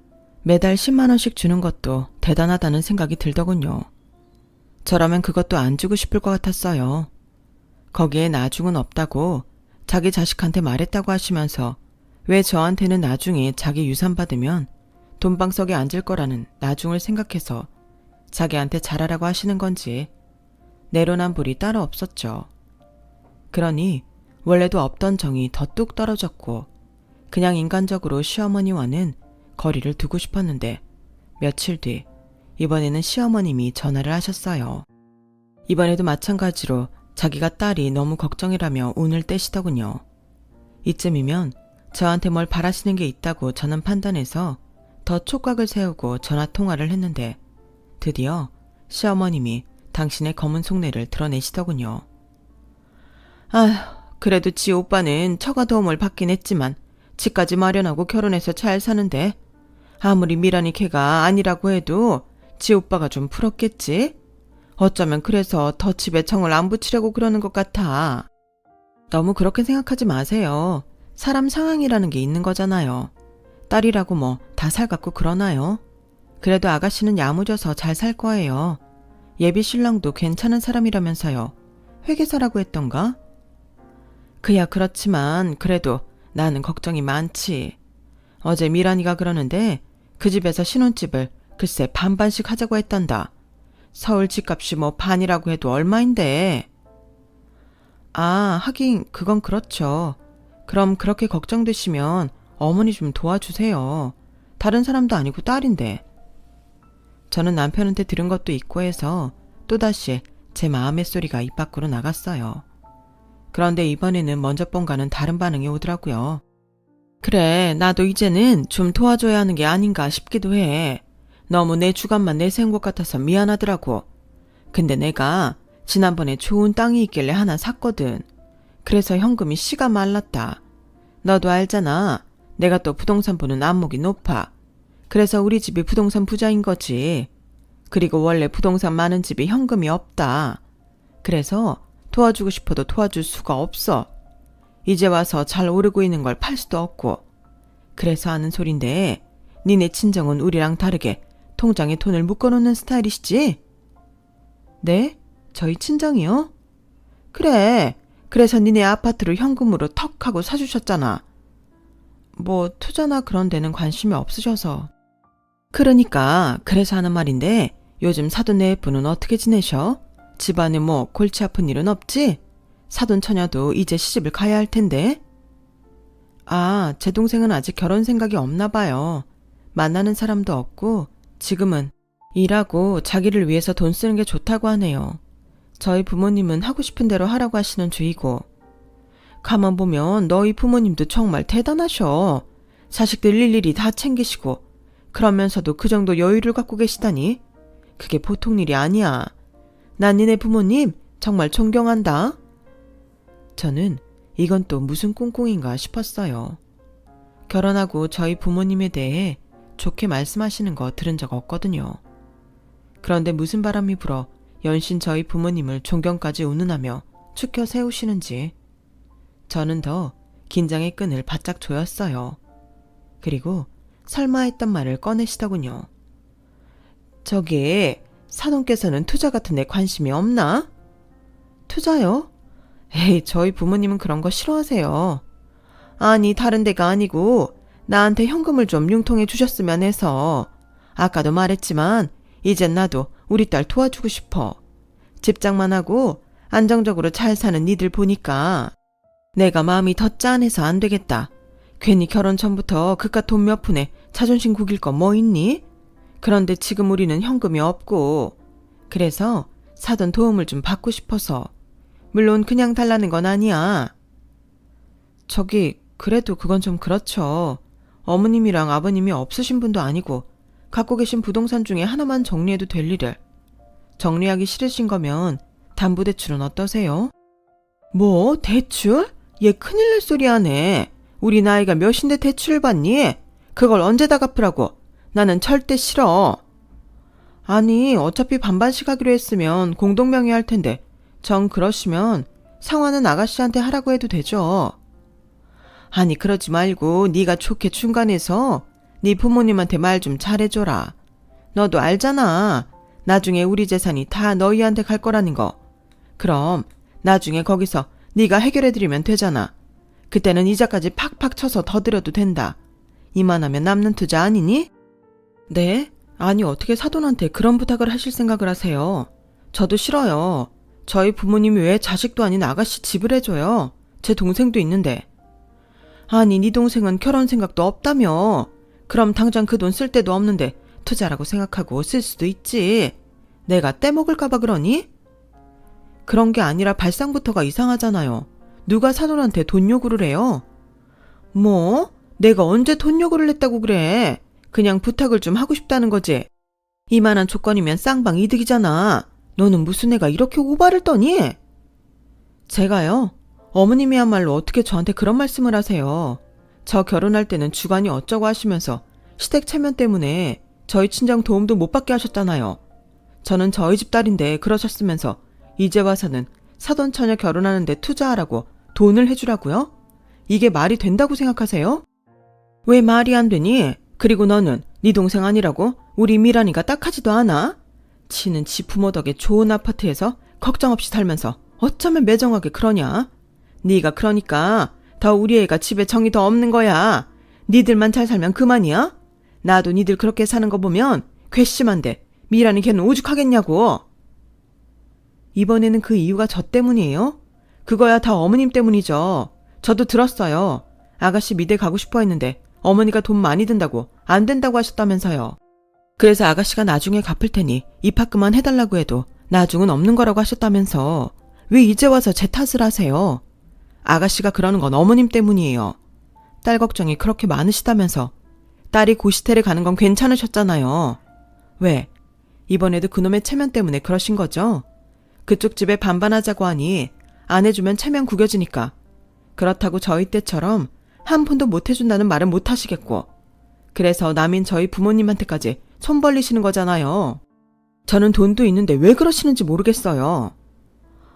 매달 10만 원씩 주는 것도 대단하다는 생각이 들더군요. 저라면 그것도 안 주고 싶을 것 같았어요. 거기에 나중은 없다고 자기 자식한테 말했다고 하시면서 왜 저한테는 나중에 자기 유산 받으면 돈방석에 앉을 거라는 나중을 생각해서 자기한테 잘하라고 하시는 건지 내로남불이 따로 없었죠. 그러니 원래도 없던 정이 더 뚝 떨어졌고 그냥 인간적으로 시어머니와는 거리를 두고 싶었는데 며칠 뒤 이번에는 시어머님이 전화를 하셨어요. 이번에도 마찬가지로 자기가 딸이 너무 걱정이라며 운을 떼시더군요. 이쯤이면 저한테 뭘 바라시는 게 있다고 저는 판단해서 더 촉각을 세우고 전화통화를 했는데 드디어 시어머님이 당신의 검은 속내를 드러내시더군요. 아휴, 그래도 지 오빠는 처가 도움을 받긴 했지만 집까지 마련하고 결혼해서 잘 사는데 아무리 미란이 걔가 아니라고 해도 지 오빠가 좀 풀었겠지? 어쩌면 그래서 더 집에 정을 안 붙이려고 그러는 것 같아. 너무 그렇게 생각하지 마세요. 사람 상황이라는 게 있는 거잖아요. 딸이라고 뭐 다 살갑고 그러나요? 그래도 아가씨는 야무져서 잘 살 거예요. 예비 신랑도 괜찮은 사람이라면서요. 회계사라고 했던가? 그야 그렇지만 그래도 나는 걱정이 많지. 어제 미란이가 그러는데 그 집에서 신혼집을 글쎄 반반씩 하자고 했단다. 서울 집값이 뭐 반이라고 해도 얼마인데. 아, 하긴 그건 그렇죠. 그럼 그렇게 걱정되시면 어머니 좀 도와주세요. 다른 사람도 아니고 딸인데. 저는 남편한테 들은 것도 있고 해서 또다시 제 마음의 소리가 입 밖으로 나갔어요. 그런데 이번에는 먼저 번과는 다른 반응이 오더라고요. 그래, 나도 이제는 좀 도와줘야 하는 게 아닌가 싶기도 해. 너무 내 주관만 내세운 것 같아서 미안하더라고. 근데 내가 지난번에 좋은 땅이 있길래 하나 샀거든. 그래서 현금이 씨가 말랐다. 너도 알잖아. 내가 또 부동산 보는 안목이 높아. 그래서 우리 집이 부동산 부자인 거지. 그리고 원래 부동산 많은 집이 현금이 없다. 그래서 도와주고 싶어도 도와줄 수가 없어. 이제 와서 잘 오르고 있는 걸 팔 수도 없고. 그래서 하는 소린데 니네 친정은 우리랑 다르게 통장에 돈을 묶어놓는 스타일이시지? 네? 저희 친정이요? 그래. 그래서 니네 아파트를 현금으로 턱 하고 사주셨잖아. 뭐 투자나 그런 데는 관심이 없으셔서. 그러니까 그래서 하는 말인데 요즘 사돈 네분은 어떻게 지내셔? 집안에 뭐 골치 아픈 일은 없지? 사돈 처녀도 이제 시집을 가야 할 텐데. 아, 제 동생은 아직 결혼 생각이 없나 봐요. 만나는 사람도 없고 지금은 일하고 자기를 위해서 돈 쓰는 게 좋다고 하네요. 저희 부모님은 하고 싶은 대로 하라고 하시는 주의고. 가만 보면 너희 부모님도 정말 대단하셔. 자식들 일일이 다 챙기시고 그러면서도 그 정도 여유를 갖고 계시다니. 그게 보통 일이 아니야. 난 니네 부모님 정말 존경한다. 저는 이건 또 무슨 꿍꿍인가 싶었어요. 결혼하고 저희 부모님에 대해 좋게 말씀하시는 거 들은 적 없거든요. 그런데 무슨 바람이 불어 연신 저희 부모님을 존경까지 운운하며 추켜 세우시는지 저는 더 긴장의 끈을 바짝 조였어요. 그리고 설마 했던 말을 꺼내시더군요. 저기 사돈께서는 투자 같은 데 관심이 없나? 투자요? 에이, 저희 부모님은 그런 거 싫어하세요. 아니, 다른 데가 아니고 나한테 현금을 좀 융통해 주셨으면 해서. 아까도 말했지만 이젠 나도 우리 딸 도와주고 싶어. 집장만 하고 안정적으로 잘 사는 니들 보니까 내가 마음이 더 짠해서 안 되겠다. 괜히 결혼 전부터 그깟 돈 몇 푼에 자존심 구길 거 뭐 있니? 그런데 지금 우리는 현금이 없고 그래서 사돈 도움을 좀 받고 싶어서. 물론 그냥 달라는 건 아니야. 저기 그래도 그건 좀 그렇죠. 어머님이랑 아버님이 없으신 분도 아니고 갖고 계신 부동산 중에 하나만 정리해도 될 일을. 정리하기 싫으신 거면 담보대출은 어떠세요? 뭐 대출? 얘 큰일 날 소리 하네. 우리 나이가 몇인데 대출을 받니? 그걸 언제 다 갚으라고. 나는 절대 싫어. 아니, 어차피 반반씩 하기로 했으면 공동명의 할 텐데 정 그러시면 상환은 아가씨한테 하라고 해도 되죠. 아니, 그러지 말고 네가 좋게 중간에서 네 부모님한테 말 좀 잘해줘라. 너도 알잖아. 나중에 우리 재산이 다 너희한테 갈 거라는 거. 그럼 나중에 거기서 네가 해결해드리면 되잖아. 그때는 이자까지 팍팍 쳐서 더 드려도 된다. 이만하면 남는 투자 아니니? 네? 아니 어떻게 사돈한테 그런 부탁을 하실 생각을 하세요? 저도 싫어요. 저희 부모님이 왜 자식도 아닌 아가씨 집을 해줘요? 제 동생도 있는데. 아니 네 동생은 결혼 생각도 없다며. 그럼 당장 그 돈 쓸 데도 없는데 투자라고 생각하고 쓸 수도 있지. 내가 떼먹을까봐 그러니? 그런 게 아니라 발상부터가 이상하잖아요. 누가 사돈한테 돈 요구를 해요? 뭐? 내가 언제 돈 요구를 했다고 그래? 그냥 부탁을 좀 하고 싶다는 거지. 이만한 조건이면 쌍방 이득이잖아. 너는 무슨 애가 이렇게 오바를 떠니? 제가요? 어머님이야말로 어떻게 저한테 그런 말씀을 하세요. 저 결혼할 때는 주관이 어쩌고 하시면서 시댁 체면 때문에 저희 친정 도움도 못 받게 하셨잖아요. 저는 저희 집 딸인데 그러셨으면서 이제 와서는 사돈 처녀 결혼하는데 투자하라고 돈을 해주라고요? 이게 말이 된다고 생각하세요? 왜 말이 안 되니? 그리고 너는 네 동생 아니라고 우리 미란이가 딱하지도 않아? 지는 지 부모 덕에 좋은 아파트에서 걱정 없이 살면서 어쩌면 매정하게 그러냐? 네가 그러니까 더 우리 애가 집에 정이 더 없는 거야. 니들만 잘 살면 그만이야? 나도 니들 그렇게 사는 거 보면 괘씸한데 미란이 걔는 오죽하겠냐고. 이번에는 그 이유가 저 때문이에요? 그거야 다 어머님 때문이죠. 저도 들었어요. 아가씨 미대 가고 싶어 했는데 어머니가 돈 많이 든다고 안 된다고 하셨다면서요. 그래서 아가씨가 나중에 갚을 테니 입학금만 해달라고 해도 나중은 없는 거라고 하셨다면서 왜 이제 와서 제 탓을 하세요? 아가씨가 그러는 건 어머님 때문이에요. 딸 걱정이 그렇게 많으시다면서 딸이 고시텔에 가는 건 괜찮으셨잖아요. 왜? 이번에도 그놈의 체면 때문에 그러신 거죠? 그쪽 집에 반반하자고 하니 안 해주면 체면 구겨지니까. 그렇다고 저희 때처럼 한 푼도 못 해준다는 말은 못 하시겠고. 그래서 남인 저희 부모님한테까지 손 벌리시는 거잖아요. 저는 돈도 있는데 왜 그러시는지 모르겠어요.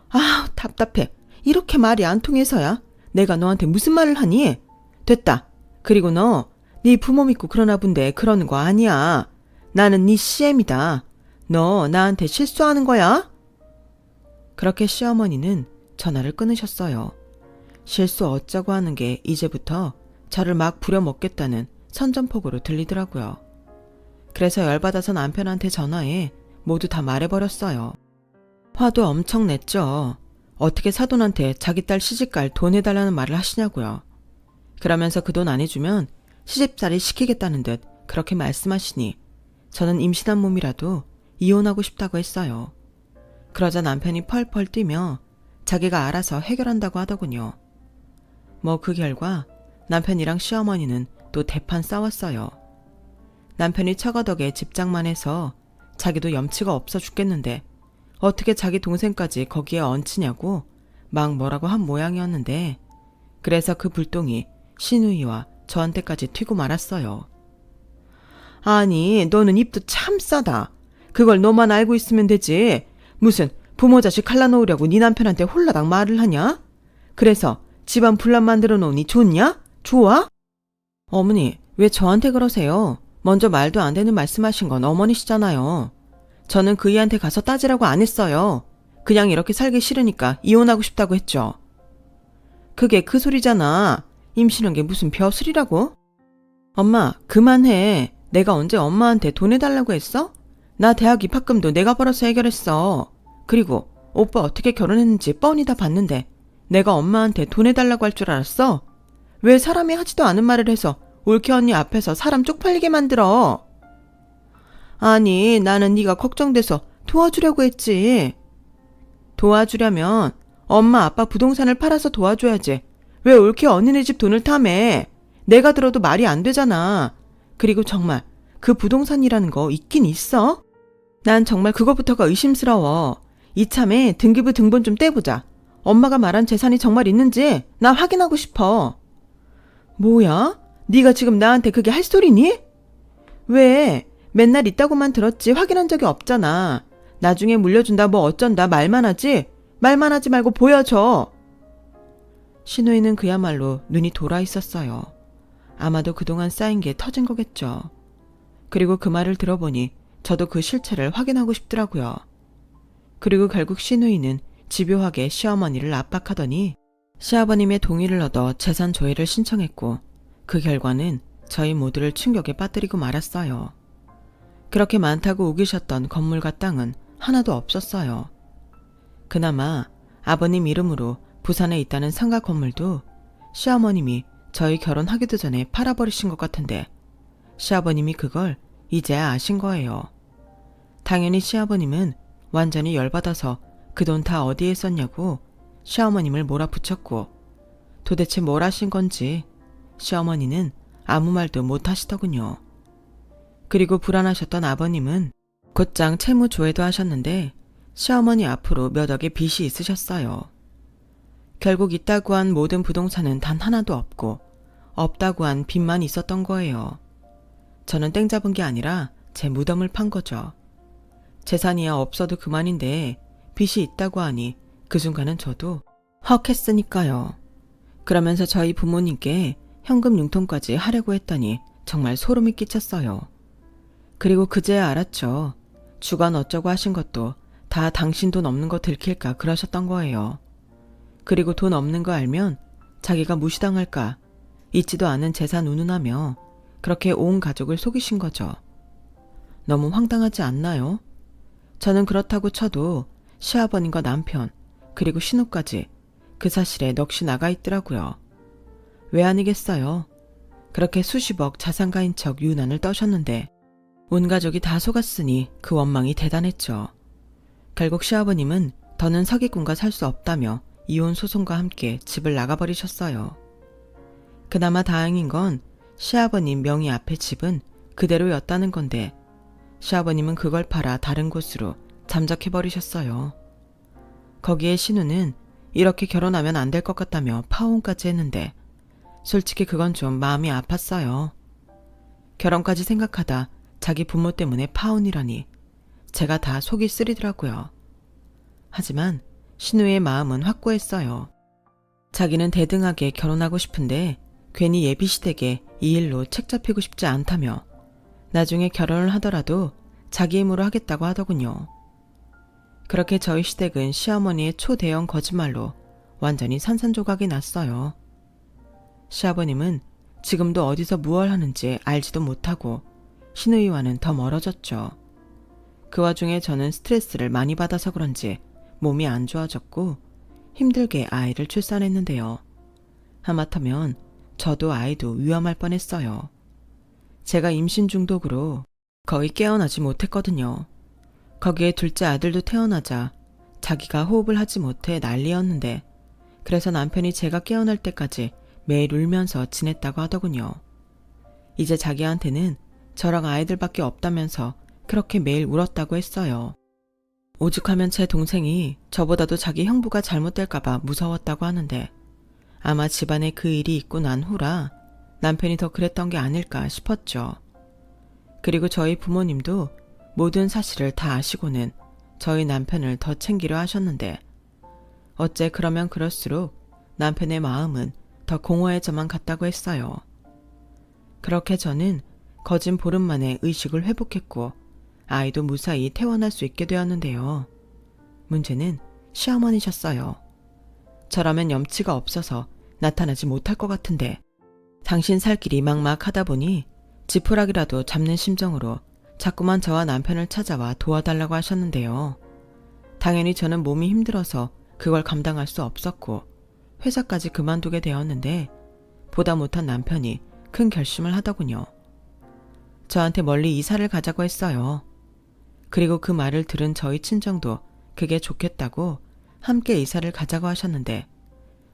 아, 답답해. 이렇게 말이 안 통해서야 내가 너한테 무슨 말을 하니? 됐다. 그리고 너, 네 부모 믿고 그러나 본데 그러는 거 아니야. 나는 네 CM이다. 너 나한테 실수하는 거야? 그렇게 시어머니는 전화를 끊으셨어요. 실수 어쩌고 하는 게 이제부터 저를 막 부려먹겠다는 선전포고로 들리더라고요. 그래서 열받아서 남편한테 전화해 모두 다 말해버렸어요. 화도 엄청 냈죠. 어떻게 사돈한테 자기 딸 시집갈 돈 해달라는 말을 하시냐고요. 그러면서 그 돈 안 해주면 시집살이 시키겠다는 듯 그렇게 말씀하시니 저는 임신한 몸이라도 이혼하고 싶다고 했어요. 그러자 남편이 펄펄 뛰며 자기가 알아서 해결한다고 하더군요. 뭐 그 결과 남편이랑 시어머니는 또 대판 싸웠어요. 남편이 처가덕에 집장만 해서 자기도 염치가 없어 죽겠는데 어떻게 자기 동생까지 거기에 얹히냐고 막 뭐라고 한 모양이었는데 그래서 그 불똥이 시누이와 저한테까지 튀고 말았어요. 아니 너는 입도 참 싸다. 그걸 너만 알고 있으면 되지. 무슨 부모 자식 갈라놓으려고 네 남편한테 홀라당 말을 하냐? 그래서 집안 분란 만들어 놓으니 좋냐? 좋아? 어머니 왜 저한테 그러세요? 먼저 말도 안 되는 말씀하신 건 어머니시잖아요. 저는 그이한테 가서 따지라고 안 했어요. 그냥 이렇게 살기 싫으니까 이혼하고 싶다고 했죠. 그게 그 소리잖아. 임신한 게 무슨 벼슬이라고? 엄마 그만해. 내가 언제 엄마한테 돈 해달라고 했어? 나 대학 입학금도 내가 벌어서 해결했어. 그리고 오빠 어떻게 결혼했는지 뻔히 다 봤는데 내가 엄마한테 돈 해달라고 할 줄 알았어? 왜 사람이 하지도 않은 말을 해서 올케 언니 앞에서 사람 쪽팔리게 만들어? 아니 나는 네가 걱정돼서 도와주려고 했지. 도와주려면 엄마 아빠 부동산을 팔아서 도와줘야지. 왜 올케 언니네 집 돈을 탐해? 내가 들어도 말이 안 되잖아. 그리고 정말 그 부동산이라는 거 있긴 있어? 난 정말 그거부터가 의심스러워. 이참에 등기부 등본 좀 떼보자. 엄마가 말한 재산이 정말 있는지 나 확인하고 싶어. 뭐야? 네가 지금 나한테 그게 할 소리니? 왜? 맨날 있다고만 들었지 확인한 적이 없잖아. 나중에 물려준다 뭐 어쩐다 말만 하지? 말만 하지 말고 보여줘. 신우이는 그야말로 눈이 돌아 있었어요. 아마도 그동안 쌓인 게 터진 거겠죠. 그리고 그 말을 들어보니 저도 그 실체를 확인하고 싶더라고요. 그리고 결국 시누이는 집요하게 시어머니를 압박하더니 시아버님의 동의를 얻어 재산 조회를 신청했고 그 결과는 저희 모두를 충격에 빠뜨리고 말았어요. 그렇게 많다고 우기셨던 건물과 땅은 하나도 없었어요. 그나마 아버님 이름으로 부산에 있다는 상가 건물도 시어머님이 저희 결혼하기도 전에 팔아버리신 것 같은데 시아버님이 그걸 이제야 아신 거예요. 당연히 시아버님은 완전히 열받아서 그 돈 다 어디에 썼냐고 시어머님을 몰아붙였고 도대체 뭘 하신 건지 시어머니는 아무 말도 못 하시더군요. 그리고 불안하셨던 아버님은 곧장 채무 조회도 하셨는데 시어머니 앞으로 몇 억의 빚이 있으셨어요. 결국 있다고 한 모든 부동산은 단 하나도 없고 없다고 한 빚만 있었던 거예요. 저는 땡 잡은 게 아니라 제 무덤을 판 거죠. 재산이야 없어도 그만인데 빚이 있다고 하니 그 순간은 저도 헉 했으니까요. 그러면서 저희 부모님께 현금 융통까지 하려고 했더니 정말 소름이 끼쳤어요. 그리고 그제야 알았죠. 주간 어쩌고 하신 것도 다 당신 돈 없는 거 들킬까 그러셨던 거예요. 그리고 돈 없는 거 알면 자기가 무시당할까 있지도 않은 재산 운운하며 그렇게 온 가족을 속이신 거죠. 너무 황당하지 않나요? 저는 그렇다고 쳐도 시아버님과 남편 그리고 신우까지 그 사실에 넋이 나가 있더라고요. 왜 아니겠어요? 그렇게 수십억 자산가인 척 유난을 떠셨는데 온 가족이 다 속았으니 그 원망이 대단했죠. 결국 시아버님은 더는 서기꾼과 살 수 없다며 이혼 소송과 함께 집을 나가버리셨어요. 그나마 다행인 건 시아버님 명의 앞에 집은 그대로였다는 건데 시아버님은 그걸 팔아 다른 곳으로 잠적해버리셨어요. 거기에 신우는 이렇게 결혼하면 안 될 것 같다며 파혼까지 했는데 솔직히 그건 좀 마음이 아팠어요. 결혼까지 생각하다 자기 부모 때문에 파혼이라니 제가 다 속이 쓰리더라고요. 하지만 신우의 마음은 확고했어요. 자기는 대등하게 결혼하고 싶은데 괜히 예비시댁에 이 일로 책 잡히고 싶지 않다며 나중에 결혼을 하더라도 자기 힘으로 하겠다고 하더군요. 그렇게 저희 시댁은 시어머니의 초대형 거짓말로 완전히 산산조각이 났어요. 시아버님은 지금도 어디서 무얼 하는지 알지도 못하고 신우이와는 더 멀어졌죠. 그 와중에 저는 스트레스를 많이 받아서 그런지 몸이 안 좋아졌고 힘들게 아이를 출산했는데요. 하마터면 저도 아이도 위험할 뻔했어요. 제가 임신 중독으로 거의 깨어나지 못했거든요. 거기에 둘째 아들도 태어나자 자기가 호흡을 하지 못해 난리였는데 그래서 남편이 제가 깨어날 때까지 매일 울면서 지냈다고 하더군요. 이제 자기한테는 저랑 아이들밖에 없다면서 그렇게 매일 울었다고 했어요. 오죽하면 제 동생이 저보다도 자기 형부가 잘못될까봐 무서웠다고 하는데 아마 집안에 그 일이 있고 난 후라 남편이 더 그랬던 게 아닐까 싶었죠. 그리고 저희 부모님도 모든 사실을 다 아시고는 저희 남편을 더 챙기려 하셨는데 어째 그러면 그럴수록 남편의 마음은 더 공허해져만 갔다고 했어요. 그렇게 저는 거진 보름 만에 의식을 회복했고 아이도 무사히 퇴원할 수 있게 되었는데요. 문제는 시어머니셨어요. 저라면 염치가 없어서 나타나지 못할 것 같은데 당신 살 길이 막막하다 보니 지푸라기라도 잡는 심정으로 자꾸만 저와 남편을 찾아와 도와달라고 하셨는데요. 당연히 저는 몸이 힘들어서 그걸 감당할 수 없었고 회사까지 그만두게 되었는데 보다 못한 남편이 큰 결심을 하더군요. 저한테 멀리 이사를 가자고 했어요. 그리고 그 말을 들은 저희 친정도 그게 좋겠다고 함께 이사를 가자고 하셨는데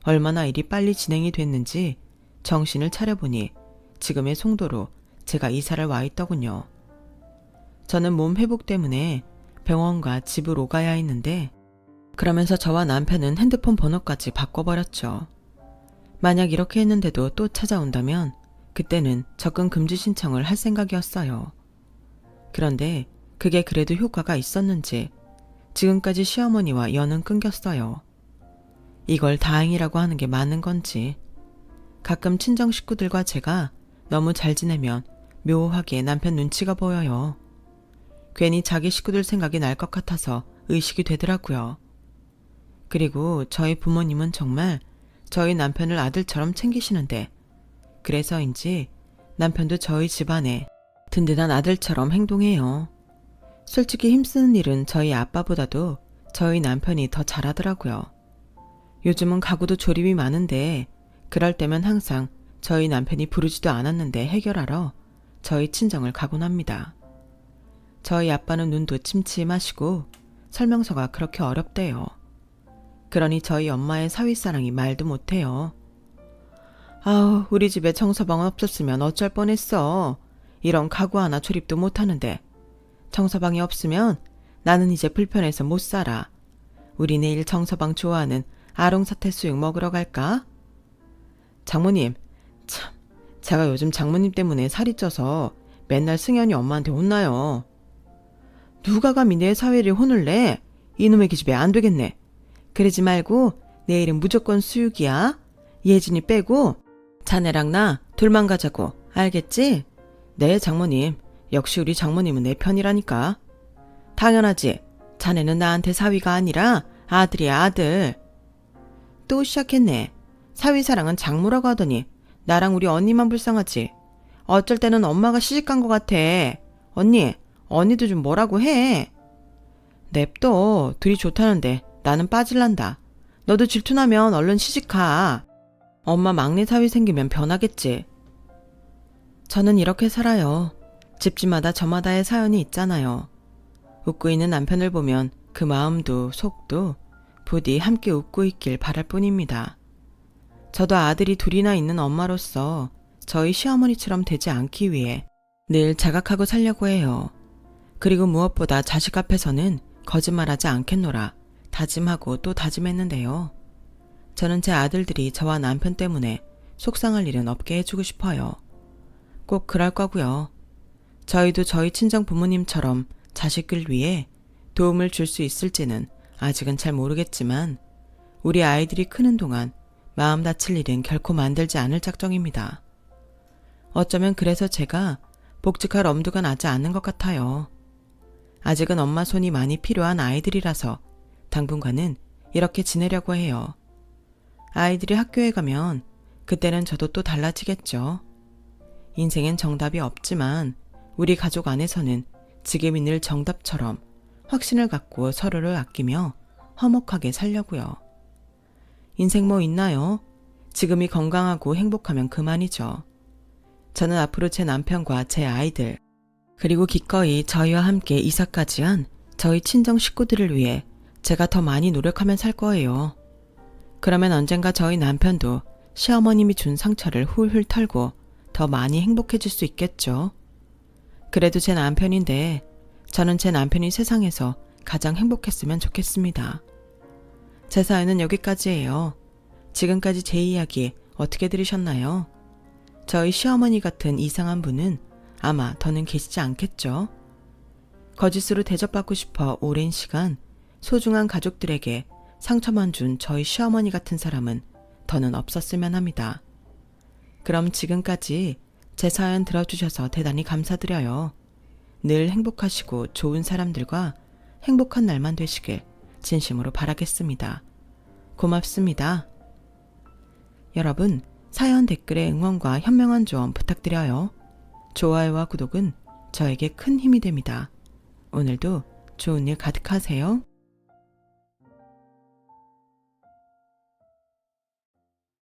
얼마나 일이 빨리 진행이 됐는지 정신을 차려보니 지금의 송도로 제가 이사를 와 있더군요. 저는 몸 회복 때문에 병원과 집을 오가야 했는데 그러면서 저와 남편은 핸드폰 번호까지 바꿔버렸죠. 만약 이렇게 했는데도 또 찾아온다면 그때는 접근 금지 신청을 할 생각이었어요. 그런데 그게 그래도 효과가 있었는지 지금까지 시어머니와 연은 끊겼어요. 이걸 다행이라고 하는 게 맞는 건지 가끔 친정 식구들과 제가 너무 잘 지내면 묘하게 남편 눈치가 보여요. 괜히 자기 식구들 생각이 날 것 같아서 의식이 되더라고요. 그리고 저희 부모님은 정말 저희 남편을 아들처럼 챙기시는데 그래서인지 남편도 저희 집안에 든든한 아들처럼 행동해요. 솔직히 힘쓰는 일은 저희 아빠보다도 저희 남편이 더 잘하더라고요. 요즘은 가구도 조립이 많은데 그럴 때면 항상 저희 남편이 부르지도 않았는데 해결하러 저희 친정을 가곤 합니다. 저희 아빠는 눈도 침침하시고 설명서가 그렇게 어렵대요. 그러니 저희 엄마의 사위사랑이 말도 못해요. 아우, 우리 집에 청서방은 없었으면 어쩔 뻔했어. 이런 가구 하나 조립도 못하는데 청서방이 없으면 나는 이제 불편해서 못 살아. 우리 내일 청서방 좋아하는 아롱사태 수육 먹으러 갈까? 장모님, 참, 제가 요즘 장모님 때문에 살이 쪄서 맨날 승현이 엄마한테 혼나요. 누가 감히 내 사위를 혼을 내? 이놈의 기집애 안 되겠네. 그러지 말고 내일은 무조건 수육이야. 예진이 빼고 자네랑 나 둘만 가자고. 알겠지? 네, 장모님. 역시 우리 장모님은 내 편이라니까. 당연하지. 자네는 나한테 사위가 아니라 아들이야, 아들. 또 시작했네. 사위사랑은 장모라고 하더니 나랑 우리 언니만 불쌍하지. 어쩔 때는 엄마가 시집간 것 같아. 언니도 좀 뭐라고 해. 냅둬. 둘이 좋다는데 나는 빠질란다. 너도 질투나면 얼른 시집가. 엄마 막내 사위 생기면 변하겠지. 저는 이렇게 살아요. 집집마다 저마다의 사연이 있잖아요. 웃고 있는 남편을 보면 그 마음도 속도 부디 함께 웃고 있길 바랄 뿐입니다. 저도 아들이 둘이나 있는 엄마로서 저희 시어머니처럼 되지 않기 위해 늘 자각하고 살려고 해요. 그리고 무엇보다 자식 앞에서는 거짓말하지 않겠노라 다짐하고 또 다짐했는데요. 저는 제 아들들이 저와 남편 때문에 속상할 일은 없게 해주고 싶어요. 꼭 그럴 거고요. 저희도 저희 친정 부모님처럼 자식을 위해 도움을 줄 수 있을지는 아직은 잘 모르겠지만 우리 아이들이 크는 동안 마음 다칠 일은 결코 만들지 않을 작정입니다. 어쩌면 그래서 제가 복직할 엄두가 나지 않는 것 같아요. 아직은 엄마 손이 많이 필요한 아이들이라서 당분간은 이렇게 지내려고 해요. 아이들이 학교에 가면 그때는 저도 또 달라지겠죠. 인생엔 정답이 없지만 우리 가족 안에서는 지금이 늘 정답처럼 확신을 갖고 서로를 아끼며 화목하게 살려고요. 인생 뭐 있나요? 지금이 건강하고 행복하면 그만이죠. 저는 앞으로 제 남편과 제 아이들 그리고 기꺼이 저희와 함께 이사까지 한 저희 친정 식구들을 위해 제가 더 많이 노력하면 살 거예요. 그러면 언젠가 저희 남편도 시어머님이 준 상처를 훌훌 털고 더 많이 행복해질 수 있겠죠. 그래도 제 남편인데 저는 제 남편이 세상에서 가장 행복했으면 좋겠습니다. 제 사연은 여기까지예요. 지금까지 제 이야기 어떻게 들으셨나요? 저희 시어머니 같은 이상한 분은 아마 더는 계시지 않겠죠? 거짓으로 대접받고 싶어 오랜 시간 소중한 가족들에게 상처만 준 저희 시어머니 같은 사람은 더는 없었으면 합니다. 그럼 지금까지 제 사연 들어주셔서 대단히 감사드려요. 늘 행복하시고 좋은 사람들과 행복한 날만 되시길 진심으로 바라겠습니다. 고맙습니다. 여러분, 사연 댓글에 응원과 현명한 조언 부탁드려요. 좋아요와 구독은 저에게 큰 힘이 됩니다. 오늘도 좋은 일 가득하세요.